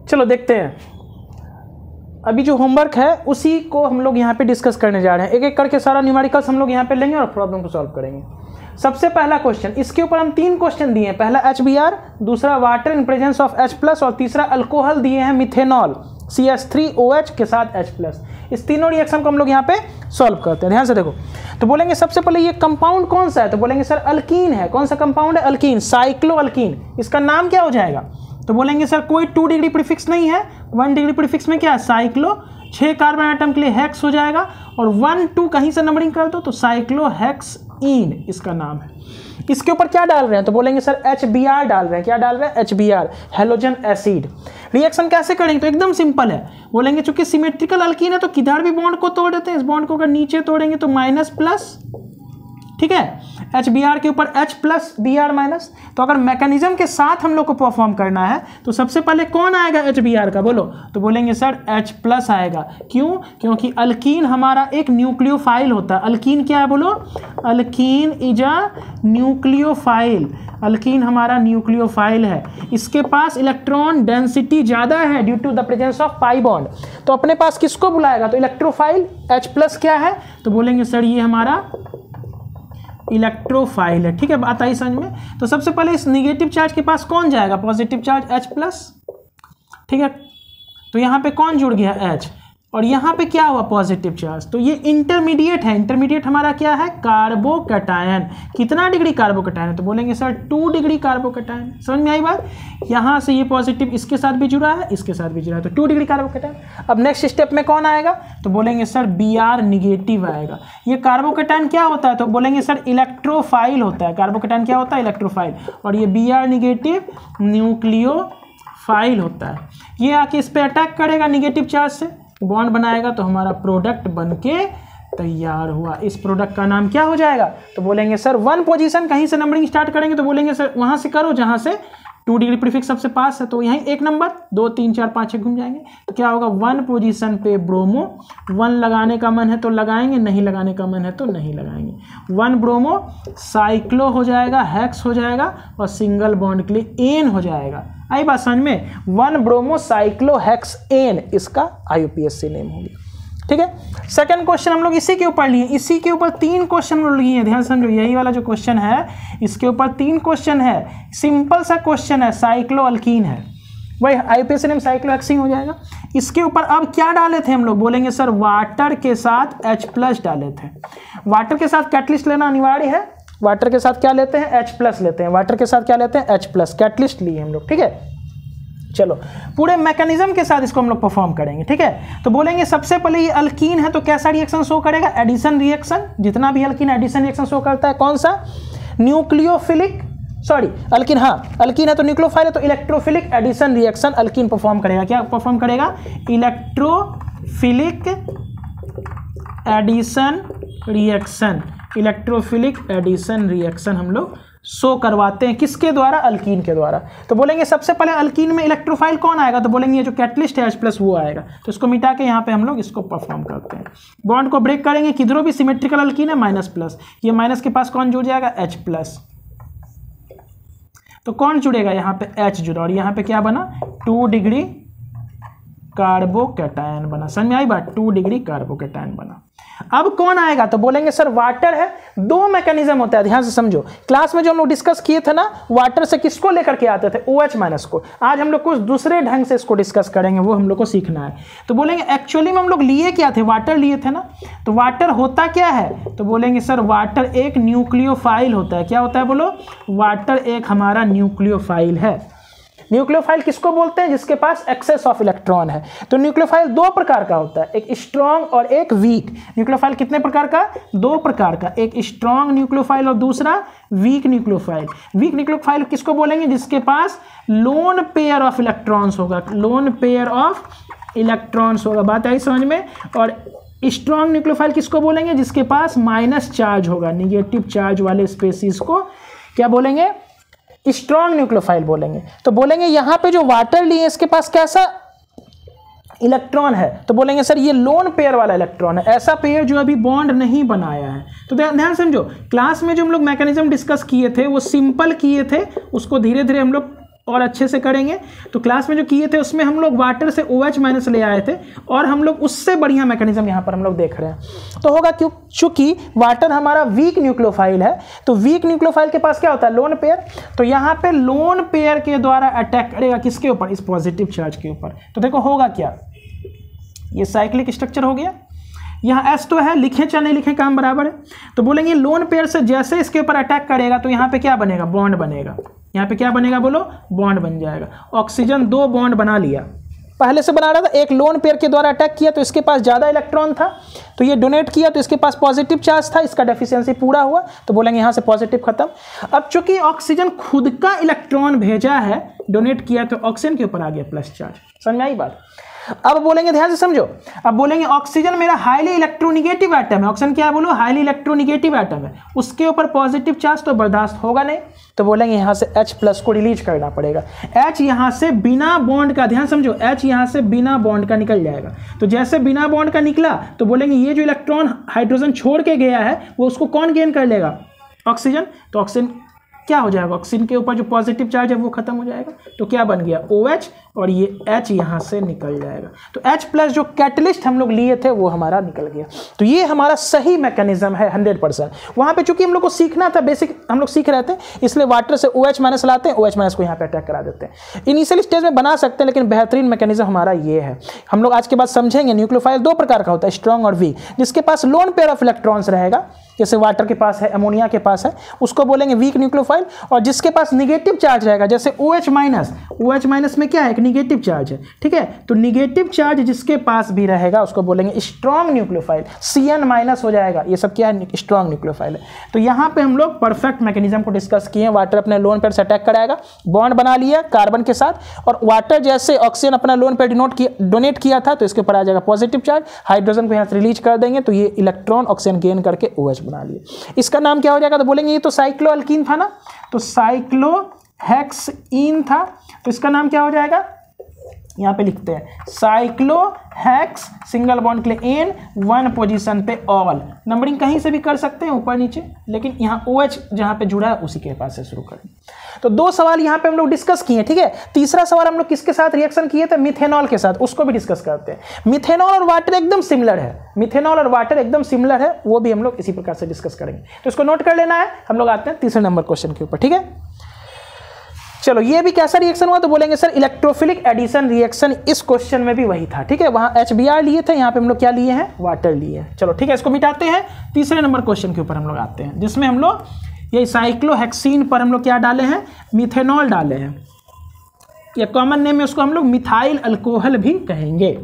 चलो देखते हैं, अभी जो होमवर्क है उसी को हम लोग यहाँ पे डिस्कस करने जा रहे हैं। एक एक करके सारा न्यूमेरिकल्स हम लोग यहाँ पे लेंगे और प्रॉब्लम को सॉल्व करेंगे। सबसे पहला क्वेश्चन, इसके ऊपर हम 3 क्वेश्चन दिए हैं। पहला HBr, दूसरा water in presence of H+ और तीसरा अल्कोहल दिए हैं मिथेनॉल CH3OH के साथ H+। इस तीनों रिएक्शन को हम लोग यहाँ पे सॉल्व करते हैं। ध्यान से देखो, तो बोलेंगे सबसे पहले ये कंपाउंड कौन सा है, तो बोलेंगे सर अल्कीन है। कौन सा कंपाउंड है, अल्कीन, साइक्लोअल्कीन। इसका नाम क्या हो जाएगा, तो बोलेंगे सर कोई 2 डिग्री प्रीफिक्स नहीं है, 1 डिग्री प्रीफिक्स में क्या है, साइक्लो। 6 कार्बन आइटम के लिए हेक्स हो जाएगा, और 1 2 कहीं से नंबरिंग कर दो तो साइक्लोहेक्सीन इसका नाम है। इसके ऊपर क्या डाल रहे हैं, तो बोलेंगे सर HBr डाल रहे हैं। क्या डाल रहे हैं, HBr, हेलोजन एसिड। रिएक्शन कैसे करेंगे, तो एकदम सिंपल है। बोलेंगे चूंकि सिमेट्रिकल अल्कीन है तो किधर भी बॉन्ड को तोड़ देते हैं। इस बॉन्ड को अगर नीचे तोड़ेंगे तो माइनस+, ठीक है, HBr के ऊपर H+Br-। तो अगर मैकेनिज्म के साथ हम लोग को परफॉर्म करना है तो सबसे पहले कौन आएगा HBr का, बोलो, तो बोलेंगे सर H+ आएगा। क्यों, क्योंकि अल्कीन हमारा एक न्यूक्लियोफाइल होता है। अल्कीन क्या है, बोलो, alkene is a nucleophile. Alkene हमारा न्यूक्लियोफाइल है, इसके पास इलेक्ट्रॉन डेंसिटी ज़्यादा है due to the presence of pi bond. तो अपने पास किसको बुलाएगा, तो इलेक्ट्रोफाइल। H+ क्या है, तो बोलेंगे सर ये हमारा इलेक्ट्रोफाइल है। ठीक है, बात आई समझ में। तो सबसे पहले इस निगेटिव चार्ज के पास कौन जाएगा, पॉजिटिव चार्ज H+। ठीक है, तो यहाँ पे कौन जुड़ गया, H, और यहाँ पे क्या हुआ, पॉजिटिव चार्ज। तो ये इंटरमीडिएट है। इंटरमीडिएट हमारा क्या है, कार्बोकैटायन। कितना डिग्री कार्बोकैटायन है, तो बोलेंगे सर 2 डिग्री कार्बोकैटायन। समझ में आई बात। यहाँ से ये पॉजिटिव इसके साथ भी जुड़ा है, इसके साथ भी जुड़ा है, तो 2 डिग्री कार्बोकैटायन। अब नेक्स्ट स्टेप में कौन आएगा, तो बोलेंगे सर Br निगेटिव आएगा। ये कार्बोकैटायन क्या होता है, तो बोलेंगे सर इलेक्ट्रोफाइल होता है। कार्बोकैटायन क्या होता है, इलेक्ट्रोफाइल, और ये Br निगेटिव न्यूक्लियोफाइल होता है। ये आके इस पर अटैक करेगा निगेटिव चार्ज से, बॉन्ड बनाएगा, तो हमारा प्रोडक्ट बनके तैयार हुआ। इस प्रोडक्ट का नाम क्या हो जाएगा, तो बोलेंगे सर 1 पोजीशन, कहीं से नंबरिंग स्टार्ट करेंगे तो बोलेंगे सर वहां से करो जहां से 2 डिग्री प्रीफिक्स सबसे पास है, तो यहीं 1 नंबर 2 3 4 5 6 घूम जाएंगे। तो क्या होगा, 1 पोजीशन पे ब्रोमो। 1 लगाने का मन है तो लगाएंगे, नहीं लगाने का मन है तो नहीं लगाएंगे। 1 ब्रोमो साइक्लो हो जाएगा, हेक्स हो जाएगा, और सिंगल बॉन्ड के लिए एन हो जाएगा। आई बात समझ में, 1 ब्रोमो साइक्लो हेक्स एन इसका IUPAC नेम होगी। ठीक है, सेकंड क्वेश्चन हम लोग इसी के ऊपर लिए। इसी के ऊपर 3 क्वेश्चन हम लोग लिए हैं, ध्यान समझो। यही वाला जो क्वेश्चन है इसके ऊपर 3 क्वेश्चन है। सिंपल सा क्वेश्चन है, साइक्लोअल्कीन है, वही IUPAC नेम साइक्लोहेक्सीन हो जाएगा। इसके ऊपर अब क्या डाले थे हम लोग, बोलेंगे सर वाटर के साथ H+ डाले थे। वाटर के साथ कैटलिस्ट लेना अनिवार्य है। वाटर के साथ क्या लेते हैं, H+ लेते हैं। वाटर के साथ क्या लेते हैं, H+, कैटलिस्ट लिए हम लोग। ठीक है, चलो पूरे मैकेनिज्म के साथ इसको हम लोग परफॉर्म करेंगे। ठीक है, तो बोलेंगे सबसे पहले ये अल्कीन है तो कैसा रिएक्शन शो करेगा, एडिशन रिएक्शन। जितना भी अल्कीन एडिशन रिएक्शन शो करता है, कौन सा, न्यूक्लियोफिलिक, सॉरी अल्कीन, हाँ अल्कीन है तो न्यूक्लियोफाइल है, तो electrophilic addition reaction alkene perform करेगा। क्या परफॉर्म करेगा, electrophilic addition reaction. Electrophilic addition reaction हम लोग शो करवाते हैं, किसके द्वारा, अल्कीन के द्वारा। तो बोलेंगे सबसे पहले अल्कीन में इलेक्ट्रोफाइल कौन आएगा, तो बोलेंगे ये जो कैटलिस्ट है H+ वो आएगा। तो इसको मिटा के यहाँ पे हम लोग इसको परफॉर्म करते हैं। बॉन्ड को ब्रेक करेंगे, किधरों भी सिमेट्रिकल अल्कीन है माइनस+, ये माइनस के पास कौन जुड़ जाएगा, H+। तो कौन जुड़ेगा, यहाँ पे H जुड़ा, और यहाँ पे क्या बना, 2 डिग्री कार्बोकैटायन बना। समझ में आई बात, 2 डिग्री कार्बोकैटायन बना। अब कौन आएगा, तो बोलेंगे सर वाटर है। 2 मैकेनिज्म होता है, ध्यान से समझो। क्लास में जो हम लोग डिस्कस किए थे ना, वाटर से किसको लेकर के आते थे, OH- को। आज हम लोग कुछ दूसरे ढंग से इसको डिस्कस करेंगे, वो हम लोग को सीखना है। तो बोलेंगे एक्चुअली में हम लोग लिए क्या थे, वाटर लिए थे ना। तो वाटर होता क्या है, तो बोलेंगे सर वाटर एक न्यूक्लियोफाइल होता है। क्या होता है, बोलो, वाटर एक हमारा न्यूक्लियोफाइल है। न्यूक्लियोफाइल किसको बोलते हैं, जिसके पास एक्सेस ऑफ इलेक्ट्रॉन है। तो न्यूक्लियोफाइल 2 प्रकार का होता है, एक स्ट्रॉन्ग और एक वीक। न्यूक्लियोफाइल कितने प्रकार का, 2 प्रकार का, एक स्ट्रॉन्ग न्यूक्लियोफाइल और दूसरा वीक न्यूक्लियोफाइल। वीक न्यूक्लियोफाइल किसको बोलेंगे, जिसके पास लोन पेयर ऑफ इलेक्ट्रॉन्स होगा, लोन पेयर ऑफ इलेक्ट्रॉन्स होगा। बात आई समझ में। और स्ट्रॉन्ग न्यूक्लियोफाइल किसको बोलेंगे, जिसके पास माइनस चार्ज होगा, निगेटिव चार्ज वाले स्पेसीज को क्या बोलेंगे, स्ट्रॉन्ग न्यूक्लियोफाइल बोलेंगे। तो बोलेंगे यहाँ पे जो वाटर लिए इसके पास कैसा इलेक्ट्रॉन है, तो बोलेंगे सर ये लोन पेयर वाला इलेक्ट्रॉन है, ऐसा पेयर जो अभी बॉन्ड नहीं बनाया है। तो ध्यान समझो, क्लास में जो हम लोग मैकेनिज्म डिस्कस किए थे वो सिंपल किए थे, उसको धीरे धीरे हम लोग और अच्छे से करेंगे। तो क्लास में जो किए थे उसमें हम लोग वाटर से OH माइनस ले आए थे और हम लोग उससे बढ़िया मैकेनिज्म यहाँ पर हम लोग देख रहे हैं। तो होगा क्यों, चूंकि वाटर हमारा वीक न्यूक्लियोफाइल है, तो वीक न्यूक्लियोफाइल के पास क्या होता है, लोन पेयर। तो यहाँ पे लोन पेयर के द्वारा अटैक करेगा किसके ऊपर, इस पॉजिटिव चार्ज के ऊपर। तो देखो होगा क्या, ये साइक्लिक स्ट्रक्चर हो गया। यहाँ एस तो है, लिखे चाहे नहीं लिखे काम बराबर है। तो बोलेंगे लोन पेयर से जैसे इसके ऊपर अटैक करेगा तो यहाँ पे क्या बनेगा, बॉन्ड बनेगा। यहाँ पे क्या बनेगा बोलो, बॉन्ड बन जाएगा। ऑक्सीजन 2 बॉन्ड बना लिया, पहले से बना रहा था। एक लोन पेयर के द्वारा अटैक किया तो इसके पास ज़्यादा इलेक्ट्रॉन था, तो ये डोनेट किया तो इसके पास पॉजिटिव चार्ज था, इसका डेफिशिएंसी पूरा हुआ, तो बोलेंगे यहाँ से पॉजिटिव खत्म। अब चूंकि ऑक्सीजन खुद का इलेक्ट्रॉन भेजा है, डोनेट किया, तो ऑक्सीजन के ऊपर आ गया प्लस चार्ज। समझ में आई बात। अब बोलेंगे ध्यान से समझो, अब बोलेंगे ऑक्सीजन मेरा हाईली इलेक्ट्रोनिगेटिव एटम है। ऑक्सीजन क्या है बोलो, हाईली इलेक्ट्रोनिगेटिव एटम है, उसके ऊपर पॉजिटिव चार्ज तो बर्दाश्त होगा नहीं, तो बोलेंगे यहाँ से H+ को रिलीज करना पड़ेगा। H यहाँ से बिना बॉन्ड का, ध्यान समझो, H यहाँ से बिना बॉन्ड का निकल जाएगा। तो जैसे बिना बॉन्ड का निकला तो बोलेंगे ये जो इलेक्ट्रॉन हाइड्रोजन छोड़ के गया है वो उसको कौन गेन कर लेगा, ऑक्सीजन। तो ऑक्सीजन क्या हो जाएगा, ऑक्सीजन के ऊपर जो पॉजिटिव चार्ज है वो खत्म हो जाएगा, तो क्या बन गया OH, और ये H यहाँ से निकल जाएगा। तो H+ जो कैटलिस्ट हम लोग लिए थे वो हमारा निकल गया। तो ये हमारा सही मैकेनिज्म है 100%। वहाँ पे चूंकि हम लोग को सीखना था, बेसिक हम लोग सीख रहे थे, इसलिए वाटर से OH माइनस लाते हैं, OH माइनस को यहाँ पे अटैक करा देते हैं। इनिशियल स्टेज में बना सकते हैं, लेकिन बेहतरीन मैकेनिज्म हमारा ये है। हम लोग आज के बाद समझेंगे न्यूक्लियोफाइल 2 प्रकार का होता है, स्ट्रॉन्ग और वीक। जिसके पास लोन पेयर ऑफ इलेक्ट्रॉन्स रहेगा, जैसे वाटर के पास है, अमोनिया के पास है, उसको बोलेंगे वीक न्यूक्लियोफाइल। और जिसके पास निगेटिव चार्ज रहेगा, जैसे OH माइनस, OH माइनस में क्या है, एक निगेटिव चार्ज है, ठीक है। तो निगेटिव चार्ज जिसके पास भी रहेगा उसको बोलेंगे स्ट्रॉन्ग न्यूक्लियोफाइल। Cn माइनस हो जाएगा, ये सब क्या है, स्ट्रॉन्ग न्यूक्लियोफाइल है। तो यहाँ पे हम लोग परफेक्ट मैकेनिज्म को डिस्कस किए। वाटर अपने लोन पेयर से अटैक कराएगा, बॉन्ड बना लिया कार्बन के साथ, और वाटर जैसे ऑक्सीजन अपना लोन पेयर डोनेट किया था तो इसके ऊपर आ जाएगा पॉजिटिव चार्ज, हाइड्रोजन को यहाँ से रिलीज कर देंगे, तो ये इलेक्ट्रॉन ऑक्सीजन गेन करके OH बना लिए। इसका नाम क्या हो जाएगा, तो बोलेंगे ये तो साइक्लोअल्कीन था ना, तो साइक्लोहेक्सीन था, तो इसका नाम क्या हो जाएगा, यहाँ पे लिखते हैं साइक्लोहेक्स, सिंगल बॉन्ड के लिए N, 1 पोजीशन पे ऑल। नंबरिंग कहीं से भी कर सकते हैं, ऊपर नीचे, लेकिन यहाँ OH जहाँ पे जुड़ा है उसी के पास से शुरू करें। तो 2 सवाल यहाँ पे हम लोग डिस्कस किए, ठीक है। तीसरा सवाल हम लोग किसके साथ रिएक्शन किए थे, मिथेनॉल के साथ, उसको भी डिस्कस करते हैं। मिथेनॉल और वाटर एकदम सिमिलर है, मिथेनॉल और वाटर एकदम सिमिलर है, वो भी हम लोग इसी प्रकार से डिस्कस करेंगे। तो इसको नोट कर लेना है। हम लोग आते हैं तीसरे नंबर क्वेश्चन के ऊपर, ठीक है। चलो, ये भी कैसा रिएक्शन हुआ, तो बोलेंगे सर इलेक्ट्रोफिलिक एडिशन रिएक्शन। इस क्वेश्चन में भी वही था, ठीक है। वहां HBr लिए थे, यहाँ पे हम लोग क्या लिए हैं, वाटर लिए हैं। चलो ठीक है, इसको मिटाते हैं। तीसरे नंबर क्वेश्चन के ऊपर हम लोग आते हैं, जिसमें हम लोग ये साइक्लोहेक्सीन पर हम लोग क्या डाले हैं, मिथेनॉल डाले हैं। ये कॉमन नेम है, उसको हम लोग मिथाइल अल्कोहल भी कहेंगे।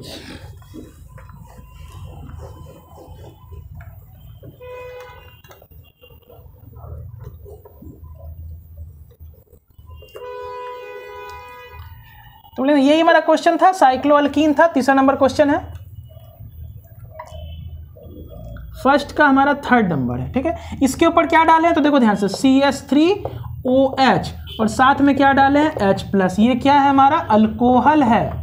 तो यही हमारा क्वेश्चन था, साइक्लोअल्कीन था। तीसरा नंबर क्वेश्चन है, फर्स्ट का हमारा 3rd नंबर है, ठीक है। इसके ऊपर क्या डाले हैं, तो देखो ध्यान से, CH3OH और साथ में क्या डाले हैं, H+। ये क्या है, हमारा अल्कोहल है।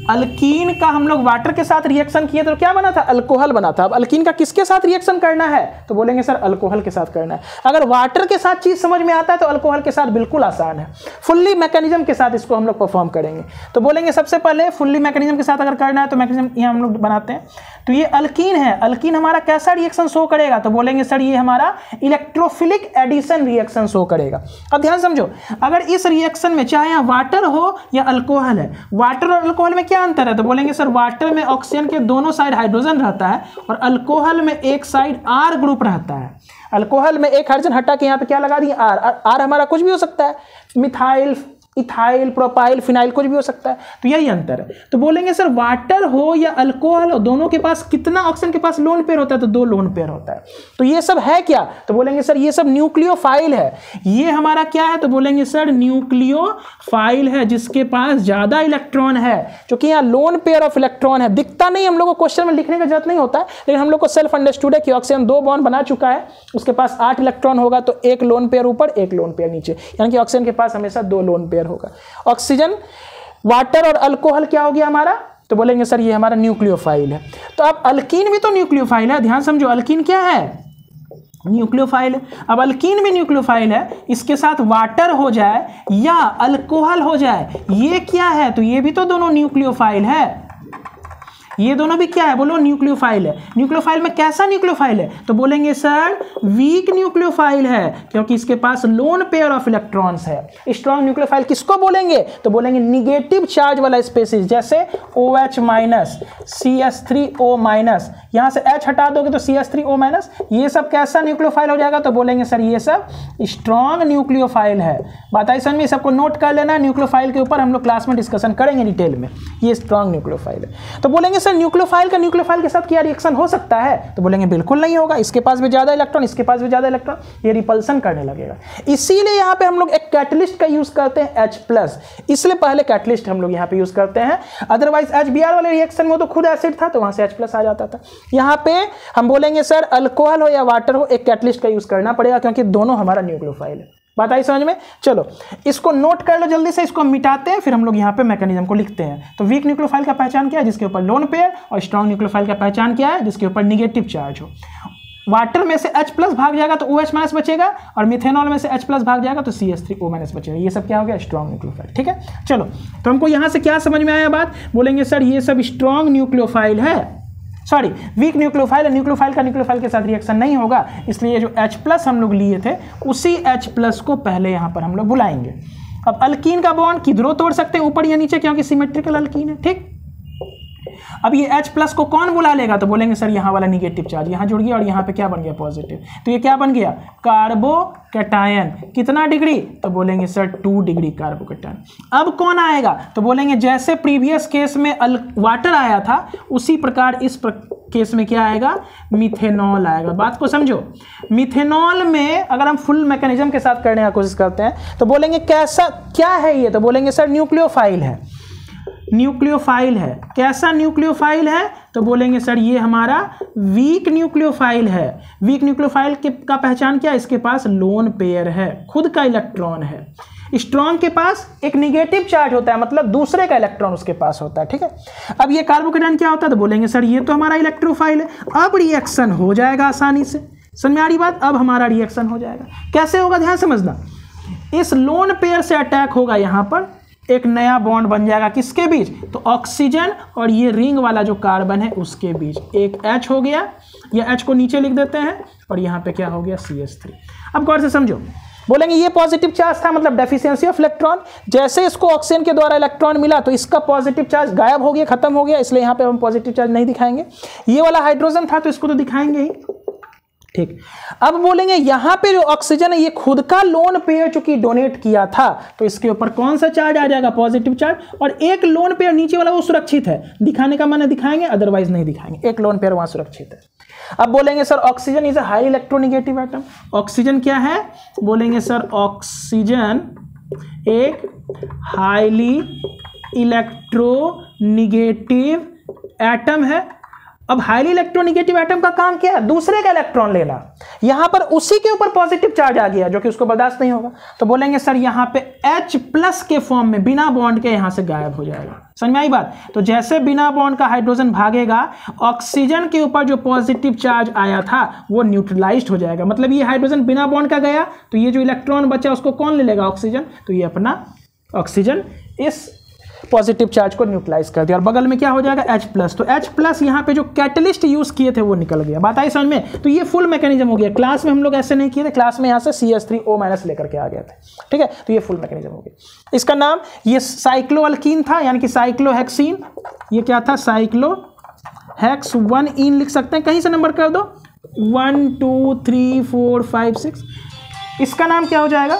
अल्कीन का हम लोग वाटर के साथ रिएक्शन किए तो क्या बना था, अल्कोहल बना था। अब अल्कीन का किसके साथ रिएक्शन करना है, तो बोलेंगे सर अल्कोहल के साथ करना है। अगर वाटर के साथ चीज समझ में आता है तो अल्कोहल के साथ बिल्कुल आसान है। फुल्ली मैकेनिज्म के साथ इसको हम लोग परफॉर्म करेंगे। तो बोलेंगे सबसे पहले फुल्ली मैकेनिज्म के साथ अगर करना है तो मैकेनिज्म यहाँ हम लोग बनाते हैं। तो ये अल्कीन है, अल्कीन हमारा कैसा रिएक्शन शो करेगा, तो बोलेंगे सर ये हमारा इलेक्ट्रोफिलिक एडिशन रिएक्शन शो करेगा। अब ध्यान समझो, अगर इस रिएक्शन में चाहे यहाँ वाटर हो या अल्कोहल है, वाटर और अल्कोहल में क्या अंतर है, तो बोलेंगे सर वाटर में ऑक्सीजन के दोनों साइड हाइड्रोजन रहता है और अल्कोहल में एक साइड R ग्रुप रहता है। अल्कोहल में एक हाइड्रोजन हटा के यहाँ पे क्या लगा दिए, R हमारा कुछ भी हो सकता है, मिथाइल, इथाइल, प्रोपाइल, फिनाइल, कुछ भी हो सकता है। तो यही अंतर है। तो बोलेंगे सर वाटर हो या अल्कोहल हो, दोनों के पास कितना ऑक्सीजन के पास लोन पेयर होता है, तो 2 लोन पेयर होता है। तो ये सब है क्या, तो बोलेंगे सर ये सब न्यूक्लियोफाइल है। ये हमारा क्या है, तो बोलेंगे सर न्यूक्लियोफाइल है, जिसके पास ज्यादा इलेक्ट्रॉन है। क्योंकि यहाँ लोन पेयर ऑफ इलेक्ट्रॉन है, दिखता नहीं, हम लोग को क्वेश्चन में लिखने का जरूरत नहीं होता है, लेकिन हम लोग को सेल्फ अंडरस्टूड है कि ऑक्सीजन 2 बॉन्ड बना चुका है, उसके पास 8 इलेक्ट्रॉन होगा, तो 1 लोन पेयर ऊपर 1 लोन पेयर नीचे, यानी कि ऑक्सीजन के पास हमेशा 2 लोन पेयर होगा। ऑक्सीजन, वाटर और अल्कोहल क्या हो गया हमारा, तो बोलेंगे सर ये हमारा न्यूक्लियोफाइल है। तो अब अल्कीन भी तो न्यूक्लियोफाइल है, ध्यान समझो, अल्कीन क्या है, न्यूक्लियोफाइल है। अब अल्कीन भी न्यूक्लियोफाइल है, इसके साथ वाटर हो जाए या अल्कोहल हो जाए, ये क्या है? तो ये भी तो दोनों न्यूक्लियोफाइल है, ये दोनों भी क्या है? बोलो न्यूक्लियोफाइल है। न्यूक्लियोफाइल में कैसा न्यूक्लियोफाइल है? तो बोलेंगे सर वीक न्यूक्लियोफाइल है, क्योंकि इसके पास लोन पेयर ऑफ इलेक्ट्रॉन्स है। स्ट्रॉन्ग न्यूक्लियोफाइल किसको बोलेंगे? तो बोलेंगे निगेटिव चार्ज वाला स्पेसीज, जैसे OH माइनस, CH3O माइनस, यहां से H हटा दोगे तो CH3O माइनस, ये सब कैसा न्यूक्लियोफाइल हो जाएगा? तो बोलेंगे सर ये सब स्ट्रॉन्ग न्यूक्लियोफाइल है। बात आई समझ में? सबको नोट कर लेना, न्यूक्लियोफाइल के ऊपर हम लोग क्लास में डिस्कशन करेंगे डिटेल में। ये स्ट्रॉन्ग न्यूक्लियोफाइल है। तो बोलेंगे न्यूक्लियोफाइल का न्यूक्लियोफाइल के साथ क्या रिएक्शन हो सकता है? तो बोलेंगे बिल्कुल नहीं होगा, इसके पास भी ज्यादा इलेक्ट्रॉन, इसके पास भी ज्यादा इलेक्ट्रॉन, ये रिपल्सन करने लगेगा। इसीलिए यहां पे हम लोग एक कैटलिस्ट का यूज करते हैं H+, इसलिए पहले कैटलिस्ट हम लोग यहां पे यूज करते हैं। अदरवाइज HBr वाले रिएक्शन में तो खुद एसिड था तो वहां से H+ आ जाता था। यहां पे हम बोलेंगे सर अल्कोहल हो या वाटर हो, एक कैटलिस्ट का यूज करना पड़ेगा, क्योंकि दोनों हमारा न्यूक्लियोफाइल है। बात आई समझ में? चलो इसको नोट कर लो जल्दी से, इसको मिटाते हैं, फिर हम लोग यहाँ पे मैकेनिज्म को लिखते हैं। तो वीक न्यूक्लियोफाइल का पहचान क्या है? जिसके ऊपर लोन पेयर, और स्ट्रॉन्ग न्यूक्लियोफाइल का पहचान क्या है? जिसके ऊपर निगेटिव चार्ज हो। वाटर में से H+ भाग जाएगा तो OH माइनस बचेगा, और मिथेनॉल में से H+ भाग जाएगा तो CH3O माइनस बचेगा। ये सब क्या हो गया? Strong nucleophile. ठीक है, चलो तो हमको यहाँ से क्या समझ में आया बात? बोलेंगे सर ये सब स्ट्रॉन्ग न्यूक्लियोफाइल है, सॉरी वीक न्यूक्लियोफाइल है। न्यूक्लियोफाइल का न्यूक्लियोफाइल के साथ रिएक्शन नहीं होगा, इसलिए जो H+ हम लोग लिए थे उसी H+ को पहले यहाँ पर हम लोग बुलाएंगे। अब अल्कीन का बॉन्ड किधरों तोड़ सकते हैं, ऊपर या नीचे, क्योंकि सिमेट्रिकल अल्कीन है। ठीक, अब ये H+ को कौन बुला लेगा? तो बोलेंगे सर यहाँ वाला निगेटिव चार्ज यहाँ जुड़ गया, और यहाँ पे क्या बन गया? पॉजिटिव। तो ये क्या बन गया? कार्बोकैटायन। कितना डिग्री? तो बोलेंगे सर 2 डिग्री कार्बोकैटायन। अब कौन आएगा? तो बोलेंगे जैसे प्रीवियस केस में वाटर आया था, उसी प्रकार इस केस में क्या आएगा? मिथेनॉल आएगा। बात को समझो, मिथेनॉल में अगर हम फुल मैकेनिज्म के साथ करने की कोशिश करते हैं तो बोलेंगे कैसा क्या है ये? तो बोलेंगे सर न्यूक्लियोफाइल है, न्यूक्लियोफाइल है। कैसा न्यूक्लियोफाइल है? तो बोलेंगे सर ये हमारा वीक न्यूक्लियोफाइल है। वीक न्यूक्लियोफाइल का पहचान क्या है? इसके पास लोन पेयर है, खुद का इलेक्ट्रॉन है। स्ट्रॉन्ग के पास एक निगेटिव चार्ज होता है, मतलब दूसरे का इलेक्ट्रॉन उसके पास होता है। ठीक है, अब ये कार्बोकैटायन क्या होता है? तो बोलेंगे सर ये तो हमारा इलेक्ट्रोफाइल है। अब रिएक्शन हो जाएगा आसानी से, समझ में आ रही बात? अब हमारा रिएक्शन हो जाएगा। कैसे होगा? ध्यान समझना, इस लोन पेयर से अटैक होगा, यहाँ पर एक नया बॉन्ड बन जाएगा, किसके बीच? तो ऑक्सीजन और ये रिंग वाला जो कार्बन है उसके बीच एक H हो गया, ये H को नीचे लिख देते हैं, और यहाँ पे क्या हो गया? CH3। अब गौर से समझो, बोलेंगे ये पॉजिटिव चार्ज था, मतलब डेफिशिएंसी ऑफ इलेक्ट्रॉन। जैसे इसको ऑक्सीजन के द्वारा इलेक्ट्रॉन मिला तो इसका पॉजिटिव चार्ज गायब हो गया, खत्म हो गया, इसलिए यहाँ पे हम पॉजिटिव चार्ज नहीं दिखाएंगे। ये वाला हाइड्रोजन था तो इसको तो दिखाएंगे ही। ठीक, अब बोलेंगे यहाँ पे जो ऑक्सीजन है ये खुद का लोन पेयर चूंकि डोनेट किया था, तो इसके ऊपर कौन सा चार्ज आ जाएगा? Positive charge. और एक लोन पेयर नीचे वाला वो सुरक्षित है, दिखाने का माने दिखाएंगे, अदरवाइज नहीं दिखाएंगे। एक लोन पेयर वहां सुरक्षित है। अब बोलेंगे sir oxygen is a high electronegative atom. Oxygen क्या है? बोलेंगे सर ऑक्सीजन एक हाईली इलेक्ट्रोनेगेटिव एटम है। अब हाईली इलेक्ट्रोनेगेटिव एटम का काम क्या है? दूसरे का इलेक्ट्रॉन लेना। यहां पर उसी के ऊपर पॉजिटिव चार्ज आ गया जो कि उसको बर्दाश्त नहीं होगा, तो बोलेंगे सर यहां पे H+ के फॉर्म में बिना बॉन्ड के यहां से गायब हो जाएगा। समझ में आई बात? तो जैसे बिना बॉन्ड का हाइड्रोजन भागेगा, ऑक्सीजन के ऊपर जो पॉजिटिव चार्ज आया था वो न्यूट्रलाइज्ड हो जाएगा। मतलब ये हाइड्रोजन बिना बॉन्ड का गया तो ये जो इलेक्ट्रॉन बचा उसको कौन ले लेगा? ऑक्सीजन। तो ये अपना ऑक्सीजन इस पॉजिटिव चार्ज को न्यूट्रलाइज कर दिया, और बगल में क्या हो जाएगा? H+। तो H+ यहाँ पे जो कैटलिस्ट यूज किए थे वो निकल गया। बात आई समझ में? तो ये फुल मैकेनिज्म हो गया। क्लास में हम लोग ऐसे नहीं किए थे, क्लास में यहाँ से CH3O माइनस लेकर के आ गए थे। ठीक है, तो ये फुल मैकेनिज्म हो गया। इसका नाम ये साइक्लोअल्कीन था, यानी कि साइक्लोहेक्सीन। ये क्या था? साइक्लोहेक्स 1 लिख सकते हैं, कहीं से नंबर कर दो, 1 2 3 4 5 6। इसका नाम क्या हो जाएगा?